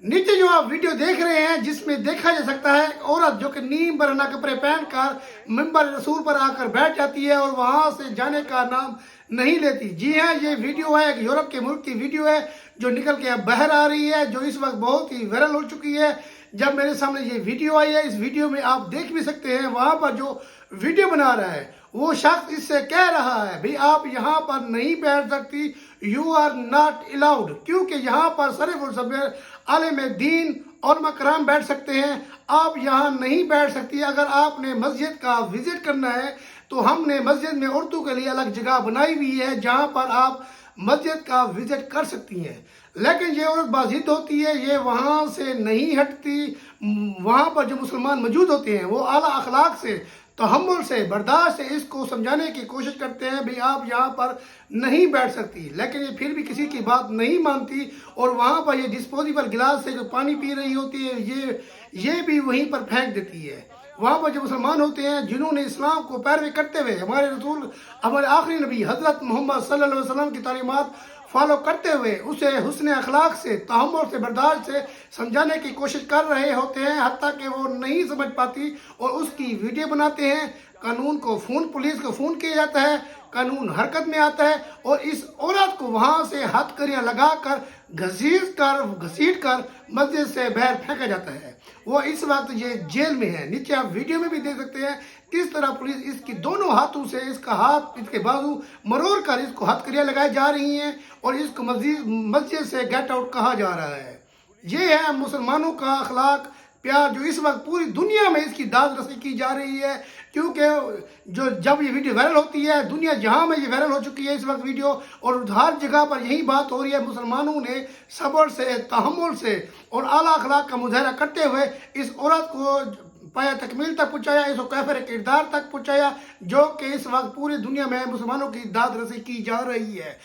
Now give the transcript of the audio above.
नीचे जो आप वीडियो देख रहे हैं जिसमें देखा जा सकता है एक औरत जो कि नीम बरना कपड़े पहनकर मिंबर रसूल पर आकर बैठ जाती है और वहां से जाने का नाम नहीं लेती। जी हाँ, ये वीडियो है एक यूरोप के मुल्क की वीडियो है जो निकल के अब बाहर आ रही है, जो इस वक्त बहुत ही वायरल हो चुकी है। जब मेरे सामने ये वीडियो आई है, इस वीडियो में आप देख भी सकते हैं वहां पर जो वीडियो बना रहा है वो शख्स इससे कह रहा है भाई आप यहाँ पर नहीं बैठ सकती, यू आर नॉट अलाउड, क्योंकि यहाँ पर शरीफुल सब्र आलिम दीन और मकराम बैठ सकते हैं, आप यहाँ नहीं बैठ सकती। अगर आपने मस्जिद का विजिट करना है तो हमने मस्जिद में उर्दू के लिए अलग जगह बनाई हुई है जहाँ पर आप मस्जिद का विजिट कर सकती हैं। लेकिन ये औरत बाजिद होती है, ये वहाँ से नहीं हटती। वहाँ पर जो मुसलमान मौजूद होते हैं वो आला अखलाक से, तहम्मुल से, बर्दाश्त से इसको समझाने की कोशिश करते हैं भाई आप यहाँ पर नहीं बैठ सकती, लेकिन ये फिर भी किसी की बात नहीं मानती और वहाँ पर ये डिस्पोजेबल गिलास से जो पानी पी रही होती है ये भी वहीं पर फेंक देती है। वहाँ पर जो मुसलमान होते हैं जिन्होंने इस्लाम को पैरवी करते हुए हमारे रसूल, हमारे आखिरी नबी हज़रत मोहम्मद सल्लल्लाहु अलैहि वसल्लम की तालीमात फॉलो करते हुए उसे हुस्न अखलाक से, तहम्मुल से, बर्दाश्त से समझाने की कोशिश कर रहे होते हैं, हत्ता कि वो नहीं समझ पाती और उसकी वीडियो बनाते हैं। कानून को पुलिस को फ़ोन किया जाता है, कानून हरकत में आता है और इस औरत को वहाँ से हथकड़ियाँ लगाकर घसीट कर मस्जिद से बाहर फेंका जाता है। वो इस वक्त ये जेल में है। नीचे आप वीडियो में भी देख सकते हैं किस तरह पुलिस इसकी दोनों हाथों से इसका हाथ, इसके बाजू मरोड़ कर इसको हथकड़ियाँ लगाई जा रही हैं और इसको मस्जिद से गेट आउट कहा जा रहा है। ये है मुसलमानों का अखलाक, प्यार, जो इस वक्त पूरी दुनिया में इसकी दाद रसी की जा रही है। क्योंकि जब ये वीडियो वायरल होती है, दुनिया जहां में ये वायरल हो चुकी है इस वक्त वीडियो, और हर जगह पर यही बात हो रही है, मुसलमानों ने सब्र से, तहम्मुल से और आला अखलाक का मुजाहरा करते हुए इस औरत को पाया तकमील तक पहुँचाया, इसको कैफर किरदार तक पहुँचाया, जो कि इस वक्त पूरी दुनिया में मुसलमानों की दाद रसी की जा रही है।